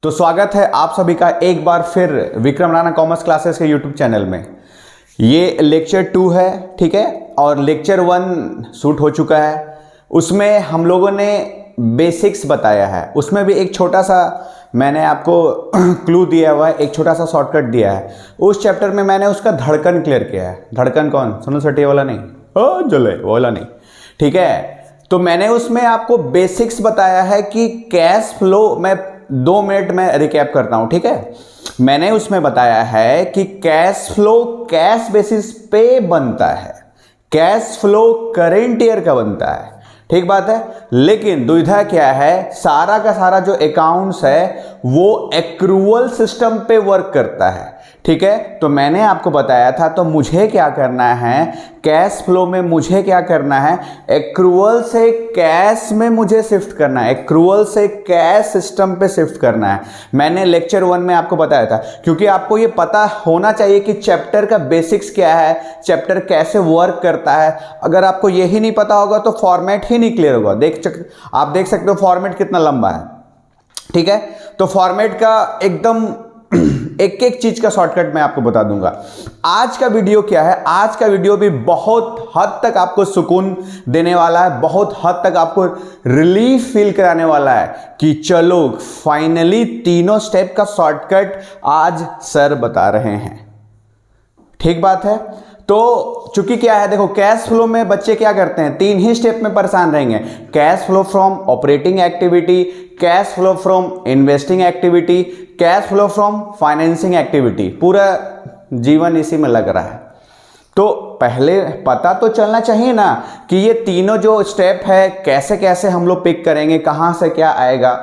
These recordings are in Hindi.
तो स्वागत है आप सभी का एक बार फिर विक्रम राणा कॉमर्स क्लासेस के यूट्यूब चैनल में। ये लेक्चर 2 है, ठीक है, और लेक्चर 1 शूट हो चुका है। उसमें हम लोगों ने बेसिक्स बताया है, उसमें भी एक छोटा सा मैंने आपको क्लू दिया हुआ है, एक छोटा सा शॉर्टकट दिया है। उस चैप्टर में मैंने उसका धड़कन क्लियर किया है। धड़कन कौन? सुनील शेट्टी वाला नहीं, जले वाला नहीं, ठीक है। तो मैंने उसमें आपको बेसिक्स बताया है कि कैश फ्लो, मैं 2 मिनट में रिकैप करता हूं, ठीक है। मैंने उसमें बताया है कि कैश फ्लो कैश बेसिस पे बनता है, कैश फ्लो करेंट ईयर का बनता है, ठीक बात है। लेकिन दुविधा क्या है, सारा का सारा जो अकाउंट्स है वो एक्रूअल सिस्टम पे वर्क करता है, ठीक है। तो मैंने आपको बताया था, तो मुझे क्या करना है, कैश फ्लो में मुझे क्या करना है, एक्रूअल से कैश में मुझे शिफ्ट करना है, एक्रूअल से कैश सिस्टम पे शिफ्ट करना है। मैंने लेक्चर 1 में आपको बताया था, क्योंकि आपको ये पता होना चाहिए कि चैप्टर का बेसिक्स क्या है, चैप्टर कैसे वर्क करता है। अगर आपको यही नहीं पता होगा तो फॉर्मेट ही नहीं क्लियर होगा। आप देख सकते हो फॉर्मेट कितना लंबा है, ठीक है। तो फॉर्मेट का एकदम एक एक चीज का शॉर्टकट मैं आपको बता दूंगा। आज का वीडियो क्या है, आज का वीडियो भी बहुत हद तक आपको सुकून देने वाला है, बहुत हद तक आपको रिलीफ फील कराने वाला है कि चलो फाइनली तीनों स्टेप का शॉर्टकट आज सर बता रहे हैं, ठीक बात है। तो चूंकि क्या है, देखो कैश फ्लो में बच्चे क्या करते हैं, 3 ही स्टेप में परेशान रहेंगे। Cash flow from operating activity, cash flow from investing activity, cash flow from financing activity. पूरा जीवन इसी में लग रहा है। तो पहले पता तो चलना चाहिए ना कि ये तीनों जो स्टेप है कैसे कैसे हम लोग पिक करेंगे, कहां से क्या आएगा।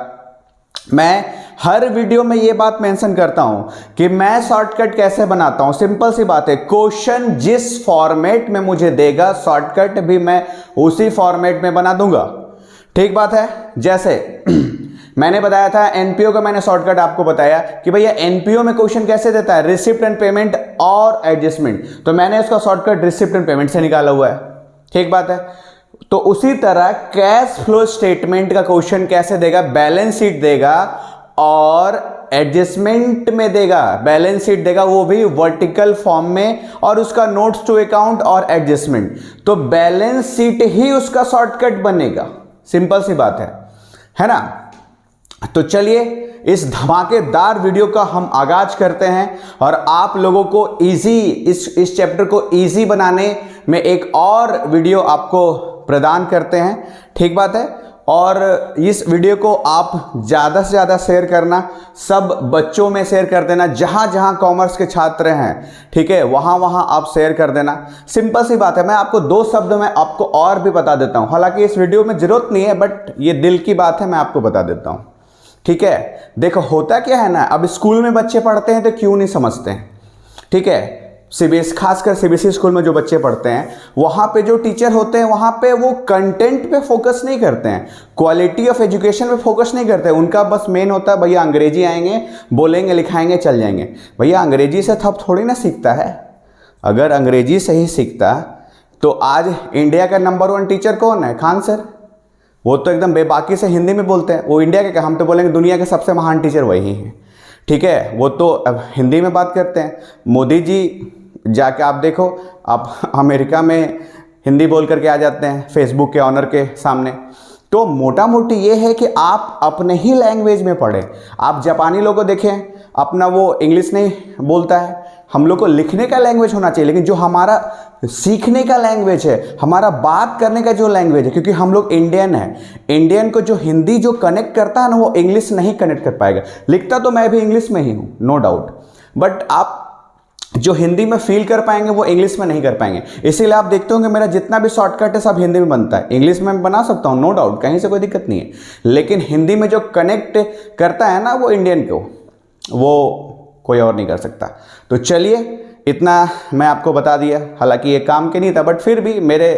मैं हर वीडियो में ये बात मेंशन करता हूं कि मैं शॉर्टकट कैसे बनाता हूं। सिंपल सी बात है, क्वेश्चन जिस फॉर्मेट में मुझे देगा शॉर्टकट भी मैं उसी फॉर्मेट में बना दूंगा, ठीक बात है। जैसे मैंने बताया था एनपीओ का, मैंने शॉर्टकट आपको बताया कि भैया एनपीओ में क्वेश्चन कैसे देता है, रिसिप्ट एंड पेमेंट और एडजस्टमेंट। तो मैंने उसका शॉर्टकट रिसिप्ट एंड पेमेंट से निकाला हुआ है, ठीक बात है। तो उसी तरह कैश फ्लो स्टेटमेंट का क्वेश्चन कैसे देगा, बैलेंस शीट देगा और एडजस्टमेंट में देगा, बैलेंस शीट देगा वो भी वर्टिकल फॉर्म में, और उसका नोट्स टू अकाउंट और एडजस्टमेंट। तो बैलेंस शीट ही उसका शॉर्टकट बनेगा, सिंपल सी बात है ना। तो चलिए इस धमाकेदार वीडियो का हम आगाज करते हैं और आप लोगों को इजी, इस चैप्टर को इजी बनाने में एक और वीडियो आपको प्रदान करते हैं, ठीक बात है। और इस वीडियो को आप ज़्यादा से ज़्यादा शेयर करना, सब बच्चों में शेयर कर देना, जहाँ जहाँ कॉमर्स के छात्र हैं, ठीक है, वहाँ वहाँ आप शेयर कर देना। सिंपल सी बात है। मैं आपको 2 शब्द में आपको और भी बता देता हूँ, हालांकि इस वीडियो में ज़रूरत नहीं है, बट ये दिल की बात है, मैं आपको बता देता हूँ, ठीक है। देखो होता क्या है ना, अब स्कूल में बच्चे पढ़ते हैं तो क्यों नहीं समझते हैं, ठीक है। सीबीएसई, खासकर सीबीएसई स्कूल में जो बच्चे पढ़ते हैं, वहाँ पे जो टीचर होते हैं वहाँ पे वो कंटेंट पे फोकस नहीं करते हैं, क्वालिटी ऑफ एजुकेशन पे फोकस नहीं करते हैं। उनका बस मेन होता है भैया अंग्रेजी आएंगे, बोलेंगे लिखाएंगे चल जाएंगे। भैया अंग्रेजी से थप थोड़ी ना सीखता है। अगर अंग्रेजी से ही सीखता तो आज इंडिया का नंबर 1 टीचर कौन है? खान सर। वो तो एकदम बेबाकी से हिंदी में बोलते हैं, वो इंडिया के, हम तो बोलेंगे दुनिया के सबसे महान टीचर वही हैं, ठीक है। वो तो अब हिंदी में बात करते हैं। मोदी जी जाके आप देखो, आप अमेरिका में हिंदी बोल करके आ जाते हैं फेसबुक के ऑनर के सामने। तो मोटा मोटी ये है कि आप अपने ही लैंग्वेज में पढ़ें। आप जापानी लोगों को देखें, अपना वो इंग्लिश नहीं बोलता है। हम लोग को लिखने का लैंग्वेज होना चाहिए, लेकिन जो हमारा सीखने का लैंग्वेज है, हमारा बात करने का जो लैंग्वेज है, क्योंकि हम लोग इंडियन हैं, इंडियन को जो हिंदी जो कनेक्ट करता है ना, वो इंग्लिश नहीं कनेक्ट कर पाएगा। लिखता तो मैं भी इंग्लिश में ही हूँ, नो डाउट, बट आप जो हिंदी में फील कर पाएंगे वो इंग्लिश में नहीं कर पाएंगे। इसीलिए आप देखते होंगे मेरा जितना भी शॉर्टकट है सब हिंदी में बनता है। इंग्लिश में बना सकता हूँ, नो डाउट, कहीं से कोई दिक्कत नहीं है, लेकिन हिंदी में जो कनेक्ट करता है ना वो इंडियन को, वो कोई और नहीं कर सकता। तो चलिए इतना मैं आपको बता दिया, हालांकि ये काम के नहीं था, बट फिर भी मेरे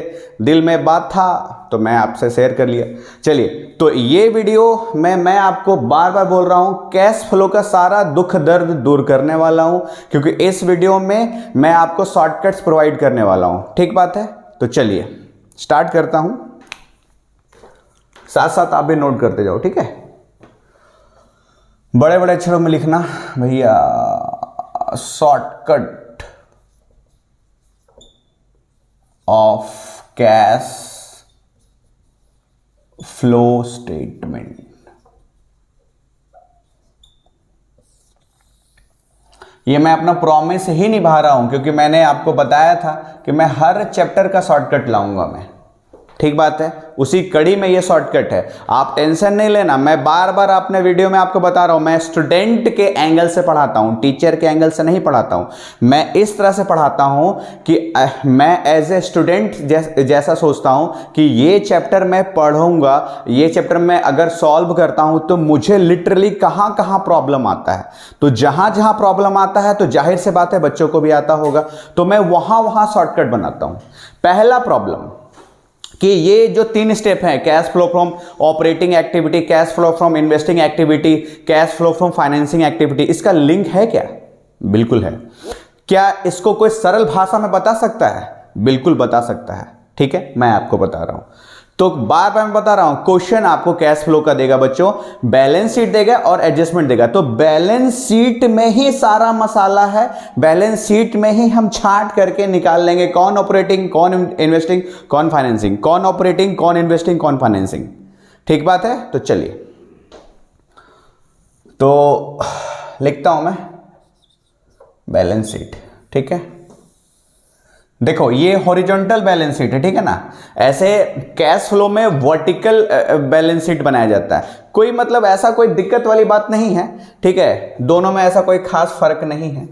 दिल में बात था तो मैं आपसे शेयर कर लिया। चलिए, तो ये वीडियो में मैं आपको बार बार बोल रहा हूँ, कैश फ्लो का सारा दुख दर्द दूर करने वाला हूँ, क्योंकि इस वीडियो में मैं आपको शॉर्टकट्स प्रोवाइड करने वाला हूँ, ठीक बात है। तो चलिए स्टार्ट करता हूँ, साथ साथ आप भी नोट करते जाओ, ठीक है। बड़े बड़े अक्षरों में लिखना भैया, shortcut of cash flow statement. ये मैं अपना प्रॉमिस ही निभा रहा हूं, क्योंकि मैंने आपको बताया था कि मैं हर चैप्टर का शॉर्टकट लाऊंगा मैं, ठीक बात है। उसी कड़ी में ये शॉर्टकट है, आप टेंशन नहीं लेना। मैं बार बार अपने वीडियो में आपको बता रहा हूं, मैं स्टूडेंट के एंगल से पढ़ाता हूं, टीचर के एंगल से नहीं पढ़ाता हूं। मैं इस तरह से पढ़ाता हूं कि मैं एज ए स्टूडेंट जैसा सोचता हूं कि ये चैप्टर मैं पढ़ूंगा, ये चैप्टर मैं अगर सॉल्व करता हूं तो मुझे लिटरली कहां कहां प्रॉब्लम आता है। तो जहां जहां प्रॉब्लम आता है तो जाहिर से बात है बच्चों को भी आता होगा, तो मैं वहां वहां शॉर्टकट बनाता हूं। पहला प्रॉब्लम कि ये जो 3 स्टेप हैं, cash flow from operating activity, cash flow from investing activity, cash flow from financing activity, इसका लिंक है क्या? बिल्कुल है। क्या इसको कोई सरल भाषा में बता सकता है? बिल्कुल बता सकता है। ठीक है, मैं आपको बता रहा हूं। तो बार बार मैं बता रहा हूं, क्वेश्चन आपको कैश फ्लो का देगा बच्चों, बैलेंस शीट देगा और एडजस्टमेंट देगा। तो बैलेंस शीट में ही सारा मसाला है, बैलेंस शीट में ही हम छांट करके निकाल लेंगे कौन ऑपरेटिंग, कौन इन्वेस्टिंग, कौन फाइनेंसिंग, कौन ऑपरेटिंग, कौन इन्वेस्टिंग, कौन फाइनेंसिंग। ठीक बात है। तो चलिए, तो लिखता हूं मैं बैलेंस शीट। ठीक है, देखो ये हॉरिजॉन्टल बैलेंस शीट है, ठीक है ना। ऐसे कैश फ्लो में वर्टिकल बैलेंस शीट बनाया जाता है। कोई मतलब ऐसा कोई दिक्कत वाली बात नहीं है, ठीक है। दोनों में ऐसा कोई खास फर्क नहीं है,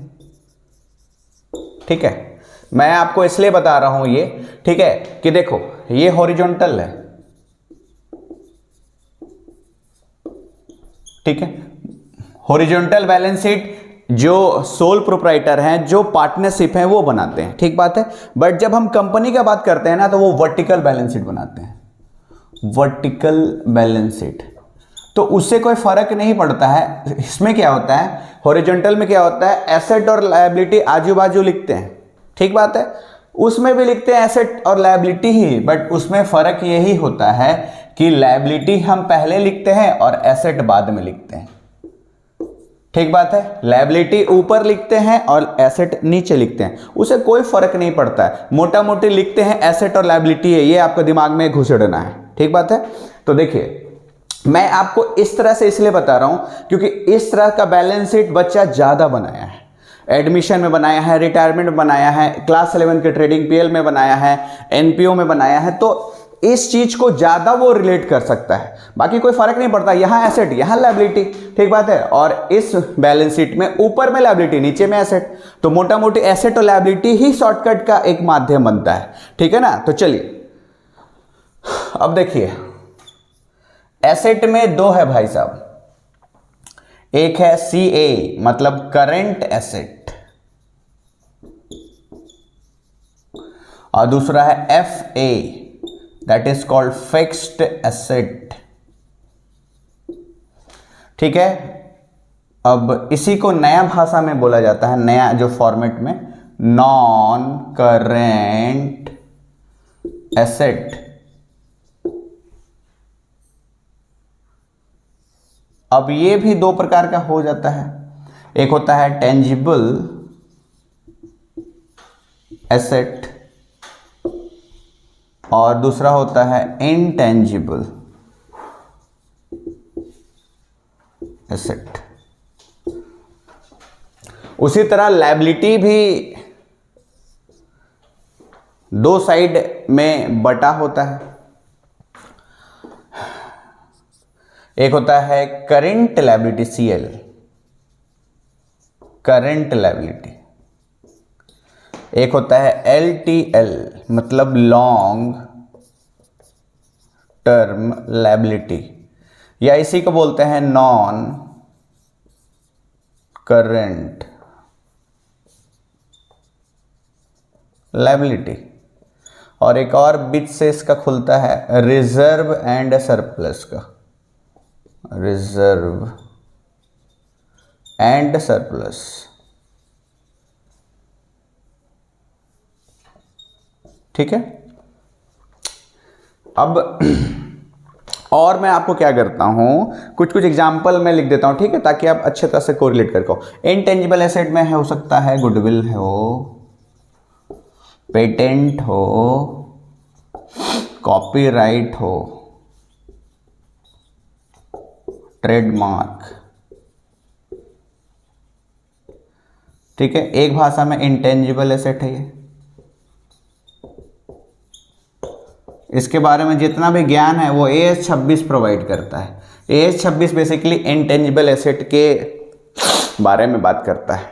ठीक है। मैं आपको इसलिए बता रहा हूं ये, ठीक है, कि देखो ये हॉरिजॉन्टल है, ठीक है। हॉरिजॉन्टल बैलेंस शीट जो सोल प्रोप्राइटर हैं, जो पार्टनरशिप हैं, वो बनाते हैं, ठीक बात है। बट जब हम कंपनी का बात करते हैं ना, तो वो वर्टिकल बैलेंस शीट बनाते हैं, वर्टिकल बैलेंस शीट। तो उससे कोई फर्क नहीं पड़ता है। इसमें क्या होता है, हॉरिजॉन्टल में क्या होता है, एसेट और लायबिलिटी आजू बाजू लिखते हैं, ठीक बात है। उसमें भी लिखते हैं एसेट और लायबिलिटी ही, बट उसमें फर्क यही होता है कि लायबिलिटी हम पहले लिखते हैं और एसेट बाद में लिखते हैं, ठीक बात है। लायबिलिटी ऊपर लिखते हैं और एसेट नीचे लिखते हैं, उसे कोई फर्क नहीं पड़ता है। मोटा मोटी लिखते हैं एसेट और लायबिलिटी है, ये आपको दिमाग में घुसेड़ना है, ठीक बात है। तो देखिए, मैं आपको इस तरह से इसलिए बता रहा हूं क्योंकि इस तरह का बैलेंस शीट बच्चा ज्यादा बनाया है, एडमिशन में बनाया है, रिटायरमेंट में बनाया है, क्लास 11 के ट्रेडिंग पीएल में बनाया है, एनपीओ में बनाया है। तो इस चीज को ज्यादा वो रिलेट कर सकता है, बाकी कोई फर्क नहीं पड़ता। यहां एसेट, यहां लायबिलिटी, ठीक बात है। और इस बैलेंस शीट में ऊपर में लायबिलिटी, नीचे में एसेट, तो मोटा मोटी एसेट और लायबिलिटी ही शॉर्टकट का एक माध्यम बनता है, ठीक है ना। तो चलिए अब देखिए, एसेट में 2 है भाई साहब, एक है CA मतलब करेंट एसेट, और दूसरा है FA that is called fixed asset, ठीक है। अब इसी को नया भाषा में बोला जाता है, नया जो फॉर्मेट में, नॉन करेंट एसेट। अब ये भी 2 प्रकार का हो जाता है, एक होता है टेंजिबल एसेट और दूसरा होता है इनटेंजिबल एसेट। उसी तरह लायबिलिटी भी 2 साइड में बटा होता है, एक होता है current liability CL, current liability, एक होता है LTL मतलब लॉन्ग टर्म लायबिलिटी, या इसी को बोलते हैं नॉन करंट लायबिलिटी। और एक और बीच से इसका खुलता है रिजर्व एंड सरप्लस का, रिजर्व एंड सरप्लस, ठीक है। अब और मैं आपको क्या करता हूँ, कुछ कुछ एग्जाम्पल मैं लिख देता हूँ, ठीक है, ताकि आप अच्छे तरह से कोरिलेट कर पाओ। इनटेंजिबल एसेट में हो सकता है गुडविल हो, पेटेंट हो, कॉपीराइट हो, ट्रेडमार्क, ठीक है। एक भाषा में इंटेंजिबल एसेट है ये। इसके बारे में जितना भी ज्ञान है वो AS 26 प्रोवाइड करता है। AS 26 बेसिकली इंटेंजिबल एसेट के बारे में बात करता है।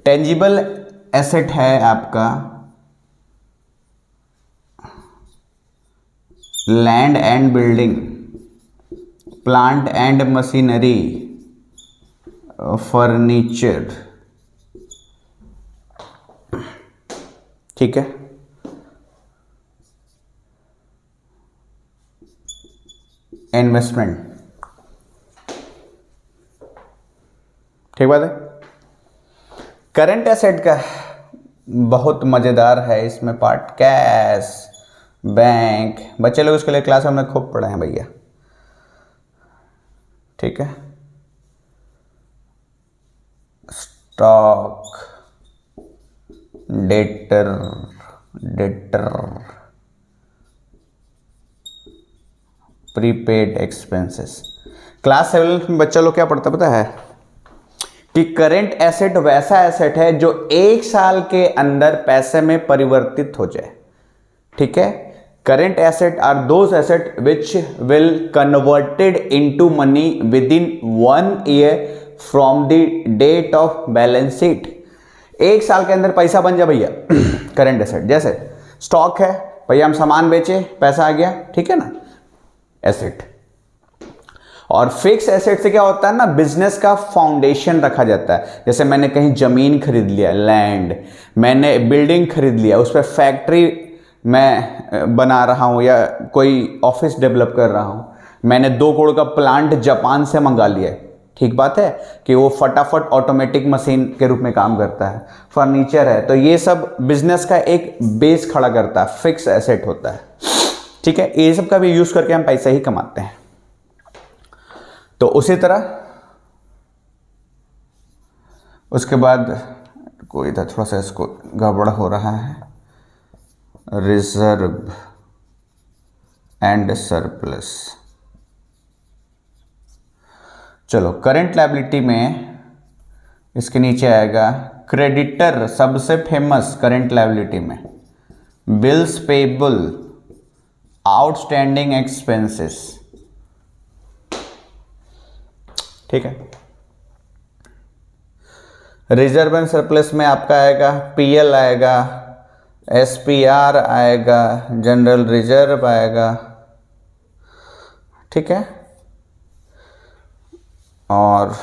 टेंजिबल एसेट है आपका land and building, plant and machinery, furniture, ठीक है। इन्वेस्टमेंट, ठीक बात है। करंट एसेट का बहुत मजेदार है इसमें पार्ट, कैश, बैंक, बच्चे लोग इसके लिए क्लास हमने खूब पढ़े हैं भैया, ठीक है। Stock, debtor, prepaid expenses. Class 7 में बच्चा लोग क्या पढ़ता पता है कि करंट एसेट वैसा एसेट है जो 1 साल के अंदर पैसे में परिवर्तित हो जाए, ठीक है। Current asset are those asset which will converted into money within 1 year from the date of balance sheet. 1 साल के अंदर पैसा बन जाए भैया करंट एसेट। जैसे स्टॉक है भैया, हम सामान बेचे, पैसा आ गया, ठीक है ना, एसेट। और फिक्स एसेट से क्या होता है ना, बिजनेस का फाउंडेशन रखा जाता है। जैसे मैंने कहीं जमीन खरीद लिया, लैंड, मैंने बिल्डिंग खरीद लिया, उस पर फैक्ट्री मैं बना रहा हूं या कोई ऑफिस डेवलप कर रहा हूं, मैंने 2 करोड़ का प्लांट जापान से मंगा लिया, ठीक बात है, कि वो फटाफट ऑटोमेटिक मशीन के रूप में काम करता है। फर्नीचर है, तो ये सब बिजनेस का एक बेस खड़ा करता है, फिक्स एसेट होता है, ठीक है। ये सब का भी यूज करके हम पैसा ही कमाते हैं। तो उसी तरह उसके बाद कोई था, थोड़ा सा इसको गड़बड़ हो रहा है, रिजर्व एंड सरप्लस। चलो, करंट लायबिलिटी में इसके नीचे आएगा क्रेडिटर, सबसे फेमस करंट लायबिलिटी में, बिल्स पेबल, आउटस्टैंडिंग एक्सपेंसेस, ठीक है। रिजर्व एंड सरप्लस में आपका आएगा PL आएगा, SPR आएगा, जनरल रिजर्व आएगा, ठीक है। और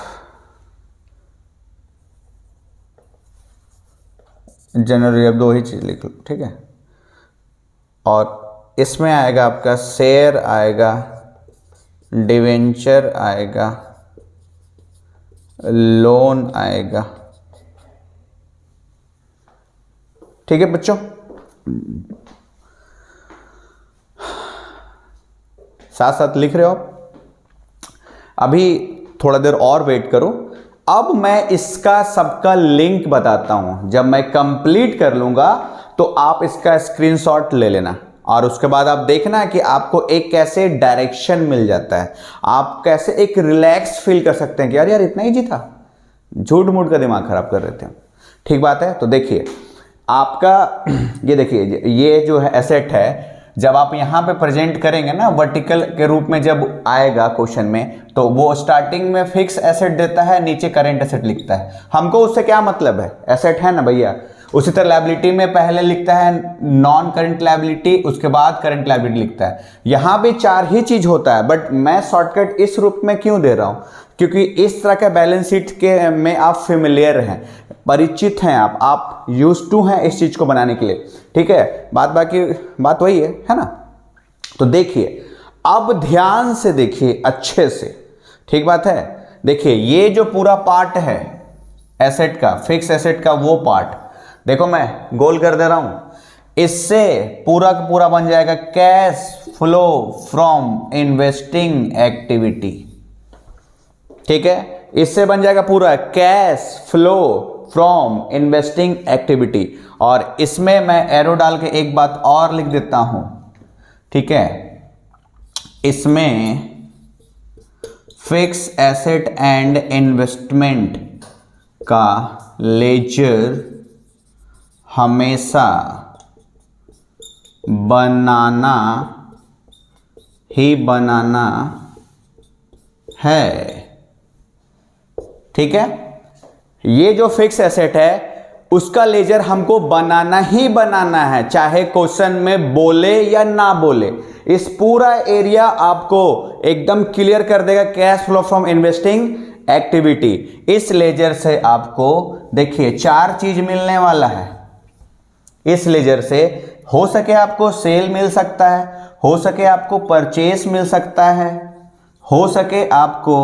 जनरल रिजर्व 2 ही चीज लिख लो, ठीक है। और इसमें आएगा आपका शेयर आएगा, डिवेंचर आएगा, लोन आएगा, ठीक है बच्चों। साथ साथ लिख रहे हो आप? अभी थोड़ा देर और वेट करो, अब मैं इसका सबका लिंक बताता हूं। जब मैं कंप्लीट कर लूंगा तो आप इसका स्क्रीनशॉट ले लेना, और उसके बाद आप देखना कि आपको एक कैसे डायरेक्शन मिल जाता है, आप कैसे एक रिलैक्स फील कर सकते हैं कि यार इतना ईजी था, झूठ मूठ का दिमाग खराब कर रहे थे, ठीक बात है। तो देखिए आपका ये देखिए, ये जो है एसेट है, जब आप यहां पे प्रेजेंट करेंगे ना वर्टिकल के रूप में, जब आएगा क्वेश्चन में, तो वो स्टार्टिंग में फिक्स एसेट देता है, नीचे करंट एसेट लिखता है। हमको उससे क्या मतलब है, एसेट है ना भैया। उसी तरह लायबिलिटी में पहले लिखता है नॉन करंट लायबिलिटी, उसके बाद करंट लायबिलिटी लिखता है। यहां भी 4 ही चीज होता है, बट मैं शॉर्टकट इस रूप में क्यों दे रहा हूं, क्योंकि इस तरह का बैलेंस शीट के में आप फेमिलियर हैं, परिचित हैं, आप यूज्ड टू हैं इस चीज को बनाने के लिए, ठीक है। बाकी बात वही है ना। तो देखिए, अब ध्यान से देखिए अच्छे से, ठीक बात है। देखिए ये जो पूरा पार्ट है एसेट का, फिक्स एसेट का, वो पार्ट देखो मैं गोल कर दे रहा हूं। इससे पूरा का पूरा बन जाएगा cash flow from investing activity. ठीक है, इससे बन जाएगा पूरा cash flow from investing activity. और इसमें मैं एरो डाल के एक बात और लिख देता हूं, ठीक है, इसमें फिक्स एसेट एंड इन्वेस्टमेंट का लेजर हमेशा बनाना ही बनाना है। ठीक है, ये जो फिक्स एसेट है उसका लेजर हमको बनाना ही बनाना है, चाहे क्वेश्चन में बोले या ना बोले। इस पूरा एरिया आपको एकदम क्लियर कर देगा cash flow from investing activity. इस लेजर से आपको देखिए 4 चीज मिलने वाला है। इस लेजर से हो सके आपको सेल मिल सकता है, हो सके आपको परचेस मिल सकता है, हो सके आपको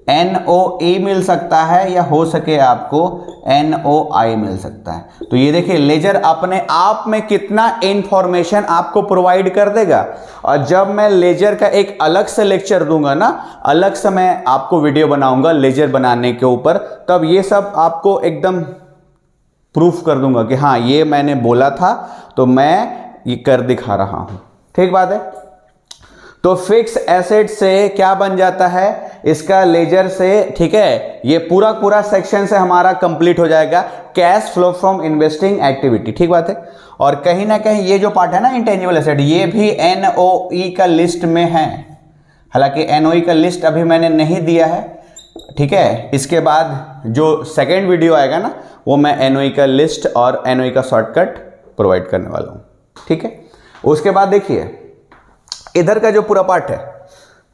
NOE मिल सकता है, या हो सके आपको NOI मिल सकता है। तो ये देखिए लेजर अपने आप में कितना इंफॉर्मेशन आपको प्रोवाइड कर देगा। और जब मैं लेजर का एक अलग से लेक्चर दूंगा ना, अलग से मैं आपको वीडियो बनाऊंगा लेजर बनाने के ऊपर, तब ये सब आपको एकदम प्रूफ कर दूंगा कि हाँ ये मैंने बोला था तो मैं ये कर दिखा रहा हूं। ठीक बात है। तो फिक्स एसेट से क्या बन जाता है, इसका लेजर से, ठीक है, ये पूरा पूरा सेक्शन से हमारा कंप्लीट हो जाएगा cash flow from investing activity. ठीक बात है। और कहीं ना कहीं ये जो पार्ट है ना इंटेंजिबल एसेट, ये भी NOE का लिस्ट में है। हालांकि NOE का लिस्ट अभी मैंने नहीं दिया है, ठीक है, इसके बाद जो सेकेंड वीडियो आएगा ना वो मैं NOE का लिस्ट और NOE का शॉर्टकट प्रोवाइड करने वाला हूं। ठीक है, उसके बाद देखिए इधर का जो पूरा पार्ट है,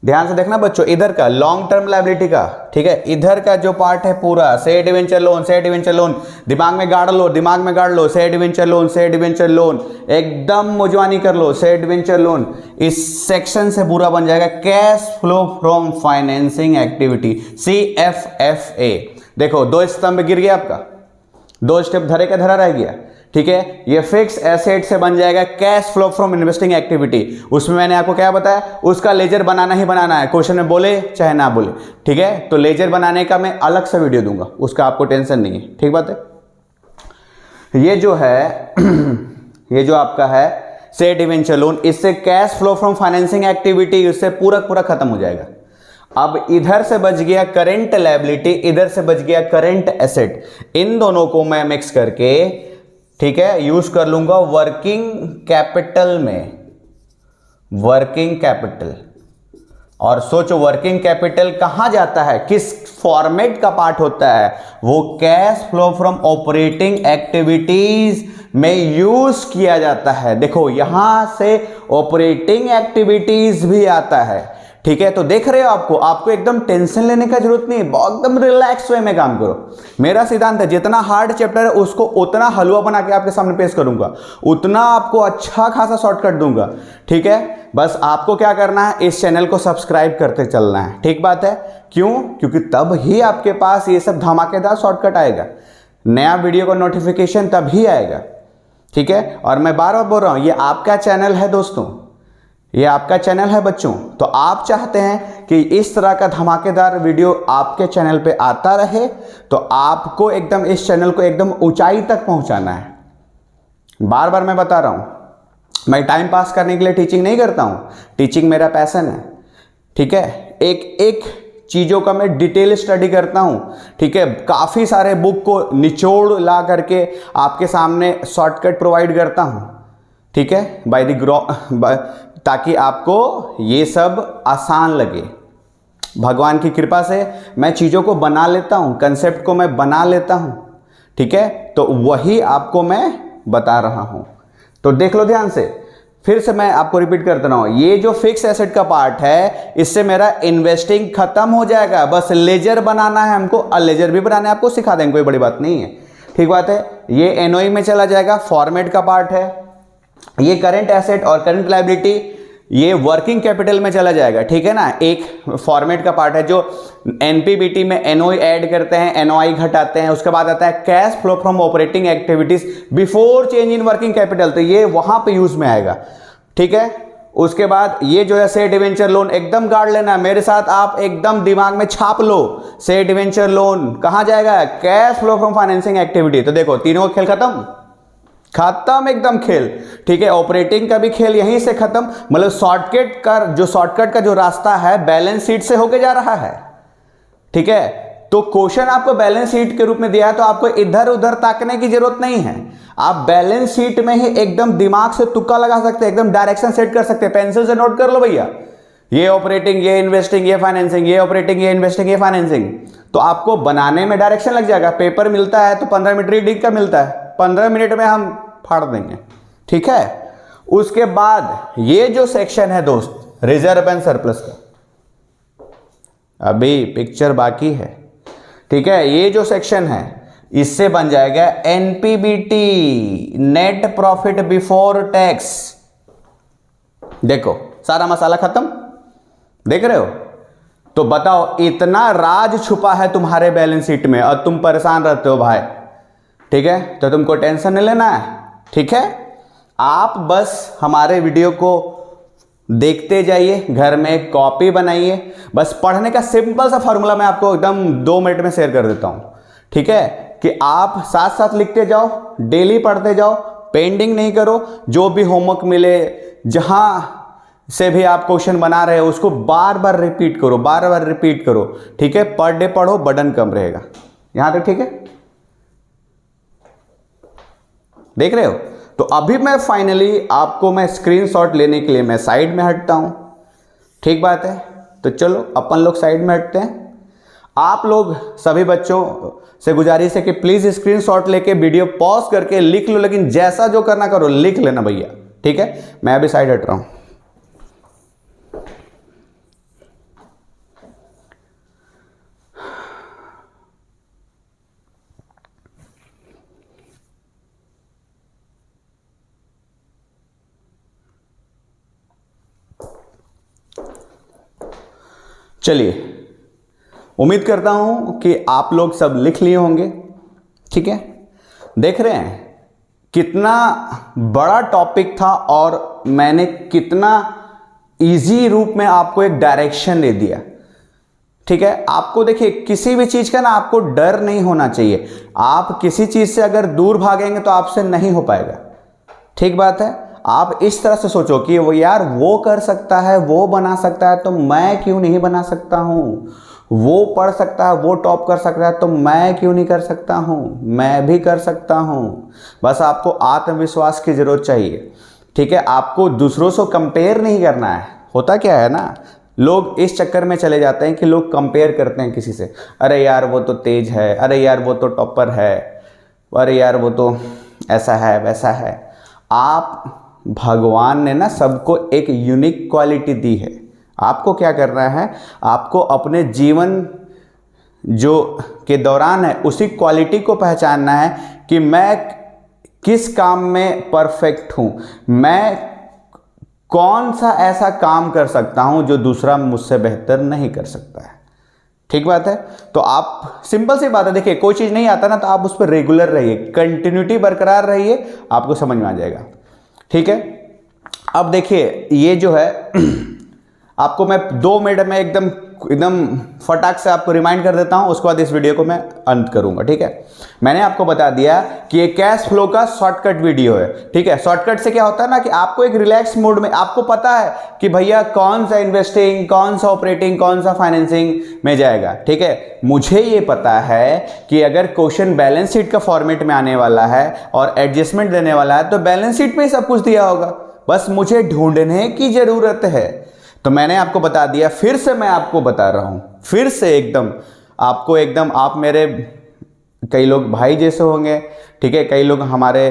ध्यान से देखना बच्चों, इधर का लॉन्ग टर्म लायबिलिटी का, ठीक है, इधर का जो पार्ट है पूरा से डिवेंचर लोन, से डिवेंचर लोन, दिमाग में गाड़ लो, दिमाग में गाड़ लो, से डिवेंचर लोन, से डिवेंचर लोन, एकदम मुजवानी कर लो, से डिवेंचर लोन। इस सेक्शन से पूरा बन जाएगा cash flow from financing activity, CFFA। देखो 2 स्तंभ गिर गया आपका, 2 स्टेप धरे का धरा रह गया। ठीक है, ये फिक्स एसेट से बन जाएगा cash flow from investing activity. उसमें मैंने आपको क्या बताया, उसका लेजर बनाना ही बनाना है, क्वेश्चन में बोले चाहे ना बोले। ठीक है, तो लेजर बनाने का मैं अलग से वीडियो दूंगा, उसका आपको टेंशन नहीं है। ठीक बात है। ये जो है ये जो आपका है से डिवेंचर लोन, इससे cash flow from financing activity, उससे पूरा पूरा खत्म हो जाएगा। अब इधर से बच गया करंट लायबिलिटी, इधर से बच गया करंट एसेट। इन दोनों को मैं मिक्स करके, ठीक है, यूज कर लूंगा वर्किंग कैपिटल में, वर्किंग कैपिटल। और सोचो वर्किंग कैपिटल कहां जाता है, किस फॉर्मेट का पार्ट होता है, वो cash flow from operating activities में यूज किया जाता है। देखो यहां से ऑपरेटिंग एक्टिविटीज भी आता है। ठीक है, तो देख रहे हो आपको एकदम टेंशन लेने का जरूरत नहीं है, एकदम रिलैक्स वे में काम करो। मेरा सिद्धांत है जितना हार्ड चैप्टर है उसको उतना हलवा बना के आपके सामने पेश करूंगा, उतना आपको अच्छा खासा शॉर्टकट दूंगा। ठीक है, बस आपको क्या करना है, इस चैनल को सब्सक्राइब करते चलना है। ठीक बात है। क्यों? क्योंकि तब ही आपके पास ये सब धमाकेदार शॉर्टकट आएगा, नया वीडियो का नोटिफिकेशन तब ही आएगा। ठीक है, और मैं बार बार बोल रहा हूं ये आपका चैनल है दोस्तों, ये आपका चैनल है बच्चों। तो आप चाहते हैं कि इस तरह का धमाकेदार वीडियो आपके चैनल पे आता रहे, तो आपको एकदम इस चैनल को एकदम ऊंचाई तक पहुंचाना है। बार बार मैं बता रहा हूं, मैं टाइम पास करने के लिए टीचिंग नहीं करता हूं, टीचिंग मेरा पैशन है। ठीक है, एक एक चीज़ों का मैं डिटेल स्टडी करता हूं। ठीक है, काफ़ी सारे बुक को निचोड़ ला करके आपके सामने शॉर्टकट प्रोवाइड करता हूं। ठीक है, बाय द ताकि आपको ये सब आसान लगे। भगवान की कृपा से मैं चीज़ों को बना लेता हूँ, कंसेप्ट को मैं बना लेता हूँ। ठीक है, तो वही आपको मैं बता रहा हूँ। तो देख लो ध्यान से, फिर से मैं आपको रिपीट करता रहा हूँ, ये जो फिक्स एसेट का पार्ट है इससे मेरा इन्वेस्टिंग खत्म हो जाएगा, बस लेजर बनाना है हमको, और लेजर भी बनाने आपको सिखा देंगे, कोई बड़ी बात नहीं है। ठीक बात है। ये NOE में चला जाएगा, फॉर्मेट का पार्ट है। ये करंट एसेट और करंट लायबिलिटी ये वर्किंग कैपिटल में चला जाएगा, ठीक है ना। एक फॉर्मेट का पार्ट है जो एनपीबीटी में एनओई ऐड करते हैं, एनओआई घटाते हैं, उसके बाद आता है cash flow from operating activities before change in working capital, तो ये वहां पे यूज में आएगा, ठीक है। उसके बाद ये जो है सेट डिवेंचर लोन, एकदम गाड़ लेना मेरे साथ, आप एकदम दिमाग में छाप लो। सेट डिवेंचर लोन कहां जाएगा, cash flow from financing activity. तो देखो तीनों का खेल खत्म, खत्म एकदम खेल, ठीक है। ऑपरेटिंग का भी खेल यहीं से खत्म, मतलब शॉर्टकट का जो रास्ता है बैलेंस शीट से होके जा रहा है, ठीक है। तो क्वेश्चन आपको बैलेंस शीट के रूप में दिया है, तो आपको इधर उधर ताकने की जरूरत नहीं है, आप बैलेंस शीट में ही एकदम दिमाग से तुक्का लगा सकते हैं, एकदम डायरेक्शन सेट कर सकते हैं। पेंसिल से नोट कर लो भैया, ये ऑपरेटिंग, ये इन्वेस्टिंग, ये फाइनेंसिंग, ये ऑपरेटिंग, ये इन्वेस्टिंग, ये फाइनेंसिंग, तो आपको बनाने में डायरेक्शन लग जाएगा। पेपर मिलता है तो 15 मिनट रीडिंग का मिलता है, 15 मिनट में हम फाड़ देंगे, ठीक है। उसके बाद ये जो सेक्शन है दोस्त रिजर्व एंड सरप्लस का, अभी पिक्चर बाकी है, ठीक है। ये जो सेक्शन है इससे बन जाएगा NPBT, net profit before tax. देखो सारा मसाला खत्म, देख रहे हो। तो बताओ इतना राज छुपा है तुम्हारे बैलेंस शीट में और तुम परेशान रहते हो भाई, ठीक है। तो तुमको टेंशन नहीं लेना है, ठीक है। आप बस हमारे वीडियो को देखते जाइए, घर में एक कॉपी बनाइए, बस पढ़ने का सिंपल सा फॉर्मूला मैं आपको एकदम 2 मिनट में शेयर कर देता हूं, ठीक है। कि आप साथ साथ लिखते जाओ, डेली पढ़ते जाओ, पेंडिंग नहीं करो। जो भी होमवर्क मिले, जहां से भी आप क्वेश्चन बना रहे हो, उसको बार बार रिपीट करो, बार बार रिपीट करो, ठीक है। पर डे पढ़ो, बर्डन कम रहेगा। यहां तक ठीक है, देख रहे हो। तो अभी मैं फाइनली आपको मैं स्क्रीनशॉट लेने के लिए मैं साइड में हटता हूं, ठीक बात है। तो चलो अपन लोग साइड में हटते हैं। आप लोग सभी बच्चों से गुजारिश है कि प्लीज स्क्रीनशॉट लेके वीडियो पॉज करके लिख लो, लेकिन जैसा जो करना करो लिख लेना भैया, ठीक है। मैं अभी साइड हट रहा हूं। चलिए, उम्मीद करता हूं कि आप लोग सब लिख लिए होंगे, ठीक है। देख रहे हैं कितना बड़ा टॉपिक था और मैंने कितना इजी रूप में आपको एक डायरेक्शन दे दिया, ठीक है। आपको देखिए किसी भी चीज का ना आपको डर नहीं होना चाहिए। आप किसी चीज से अगर दूर भागेंगे तो आपसे नहीं हो पाएगा, ठीक बात है। आप इस तरह से सोचो कि वो यार वो कर सकता है, वो बना सकता है, तो मैं क्यों नहीं बना सकता हूं। वो पढ़ सकता है, वो टॉप कर सकता है, तो मैं क्यों नहीं कर सकता हूं। मैं भी कर सकता हूं। बस आपको आत्मविश्वास की जरूरत चाहिए, ठीक है। आपको दूसरों से कंपेयर नहीं करना है। होता क्या है ना, लोग इस चक्कर में चले जाते हैं कि लोग कंपेयर करते हैं किसी से। अरे यार वो तो तेज है, अरे यार वो तो टॉपर है, अरे यार वो तो ऐसा है वैसा है। आप भगवान ने ना सबको एक यूनिक क्वालिटी दी है। आपको क्या करना है, आपको अपने जीवन जो के दौरान है उसी क्वालिटी को पहचानना है कि मैं किस काम में परफेक्ट हूं, मैं कौन सा ऐसा काम कर सकता हूं जो दूसरा मुझसे बेहतर नहीं कर सकता है, ठीक बात है। तो आप सिंपल सी बात है, देखिए कोई चीज़ नहीं आता ना तो आप उस पर रेगुलर रहिए, कंटिन्यूटी बरकरार रहिए, आपको समझ में आ जाएगा, ठीक है। अब देखिए ये जो है आपको मैं 2 मिनट में एकदम फटाक से आपको रिमाइंड कर देता हूं, उसके बाद इस वीडियो को मैं अंत करूंगा, ठीक है। मैंने आपको बता दिया कि ये कैश फ्लो का शॉर्टकट वीडियो है, ठीक है। शॉर्टकट से क्या होता है ना कि आपको एक रिलैक्स मोड में, आपको पता है कि भैया कौन सा इन्वेस्टिंग, कौन सा ऑपरेटिंग, कौन सा फाइनेंसिंग में जाएगा, ठीक है। मुझे ये पता है कि अगर क्वेश्चन बैलेंस शीट का फॉर्मेट में आने वाला है और एडजस्टमेंट देने वाला है तो बैलेंस शीट में ही सब कुछ दिया होगा, बस मुझे ढूंढने की जरूरत है। तो मैंने आपको बता दिया, फिर से मैं आपको बता रहा हूं, फिर से एकदम आपको एकदम, आप मेरे कई लोग भाई जैसे होंगे, ठीक है, कई लोग हमारे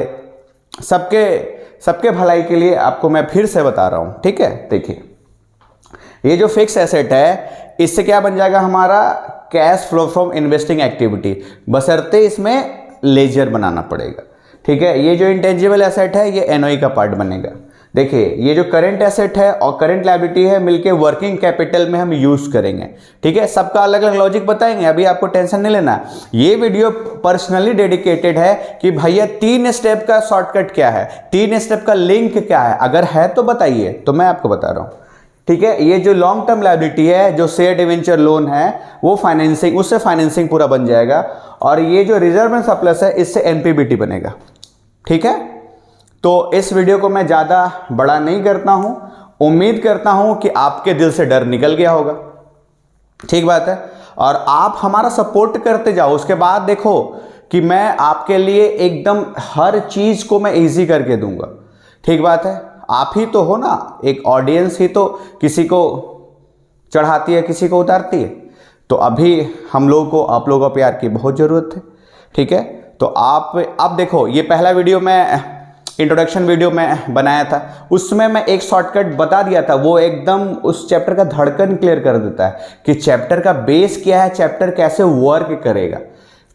सबके भलाई के लिए आपको मैं फिर से बता रहा हूं, ठीक है। देखिए ये जो फिक्स एसेट है इससे क्या बन जाएगा हमारा cash flow from investing activity, बशर्ते इसमें लेजर बनाना पड़ेगा, ठीक है। ये जो इंटेंजिबल एसेट है ये एनओई का पार्ट बनेगा, देखिए ये जो करंट एसेट है और करंट लायबिलिटी है मिलके वर्किंग कैपिटल में हम यूज करेंगे, ठीक है। सबका अलग अलग लॉजिक बताएंगे, अभी आपको टेंशन नहीं लेना। ये वीडियो पर्सनली डेडिकेटेड है कि भैया 3 स्टेप का शॉर्टकट क्या है, 3 स्टेप का लिंक क्या है, अगर है तो बताइए, तो मैं आपको बता रहा हूं, ठीक है। ये जो लॉन्ग टर्म लायबिलिटी है, जो शेयर डिवेंचर लोन है, वो फाइनेंसिंग, उससे फाइनेंसिंग पूरा बन जाएगा। और ये जो रिजर्व एंड सरप्लस है, इससे एनपीबीटी बनेगा, ठीक है। तो इस वीडियो को मैं ज़्यादा बड़ा नहीं करता हूं, उम्मीद करता हूं कि आपके दिल से डर निकल गया होगा, ठीक बात है। और आप हमारा सपोर्ट करते जाओ, उसके बाद देखो कि मैं आपके लिए एकदम हर चीज़ को मैं इजी करके दूंगा, ठीक बात है। आप ही तो हो ना, एक ऑडियंस ही तो किसी को चढ़ाती है, किसी को उतारती है। तो अभी हम लोगों को आप लोगों का प्यार की बहुत ज़रूरत है, ठीक है। तो आप अब देखो, ये पहला वीडियो मैं इंट्रोडक्शन वीडियो में बनाया था, उसमें मैं एक शॉर्टकट बता दिया था, वो एकदम उस चैप्टर का धड़कन क्लियर कर देता है कि चैप्टर का बेस क्या है, चैप्टर कैसे वर्क करेगा,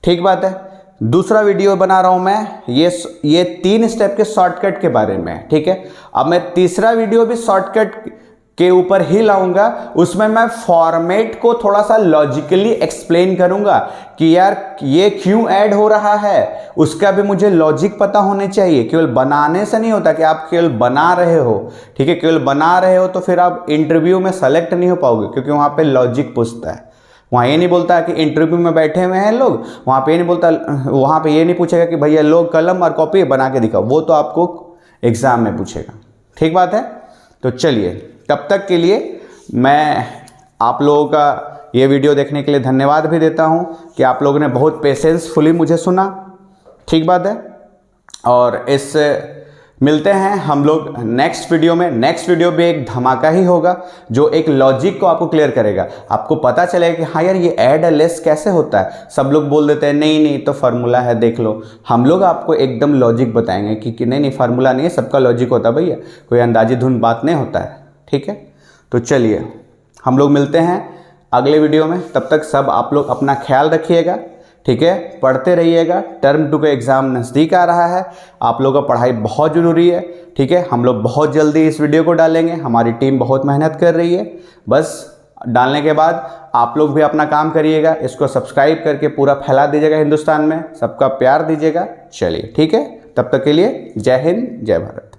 ठीक बात है। दूसरा वीडियो बना रहा हूं मैं ये 3 स्टेप के शॉर्टकट के बारे में, ठीक है। अब मैं तीसरा वीडियो भी शॉर्टकट के ऊपर ही लाऊंगा, उसमें मैं फॉर्मेट को थोड़ा सा लॉजिकली एक्सप्लेन करूंगा कि यार ये क्यों ऐड हो रहा है, उसका भी मुझे लॉजिक पता होने चाहिए। केवल बनाने से नहीं होता कि आप केवल बना रहे हो, ठीक है। केवल बना रहे हो तो फिर आप इंटरव्यू में सेलेक्ट नहीं हो पाओगे, क्योंकि वहां पे लॉजिक पूछता है। वहाँ ये नहीं बोलता कि इंटरव्यू में बैठे हुए हैं लोग, वहाँ पे ये नहीं बोलता, वहाँ पे ये नहीं पूछेगा कि भैया लोग कलम और कॉपी बना के दिखाओ, वो तो आपको एग्जाम में पूछेगा, ठीक बात है। तो चलिए, तब तक के लिए मैं आप लोगों का ये वीडियो देखने के लिए धन्यवाद भी देता हूँ कि आप लोगों ने बहुत पेशेंसफुली मुझे सुना, ठीक बात है। और इस मिलते हैं हम लोग नेक्स्ट वीडियो में। नेक्स्ट वीडियो भी एक धमाका ही होगा, जो एक लॉजिक को आपको क्लियर करेगा। आपको पता चलेगा कि हाँ यार ये ऐड लेस कैसे होता है। सब लोग बोल देते हैं नहीं नहीं तो फार्मूला है, देख लो। हम लोग आपको एकदम लॉजिक बताएंगे कि नहीं नहीं फार्मूला नहीं है, सबका लॉजिक होता है भैया, कोई अंदाजी धुन बात नहीं होता है, ठीक है। तो चलिए हम लोग मिलते हैं अगले वीडियो में, तब तक सब आप लोग अपना ख्याल रखिएगा, ठीक है। पढ़ते रहिएगा, टर्म 2 का एग्ज़ाम नज़दीक आ रहा है, आप लोगों का पढ़ाई बहुत ज़रूरी है, ठीक है। हम लोग बहुत जल्दी इस वीडियो को डालेंगे, हमारी टीम बहुत मेहनत कर रही है। बस डालने के बाद आप लोग भी अपना काम करिएगा, इसको सब्सक्राइब करके पूरा फैला दीजिएगा, हिंदुस्तान में सबका प्यार दीजिएगा। चलिए ठीक है, तब तक के लिए जय हिंद जय भारत।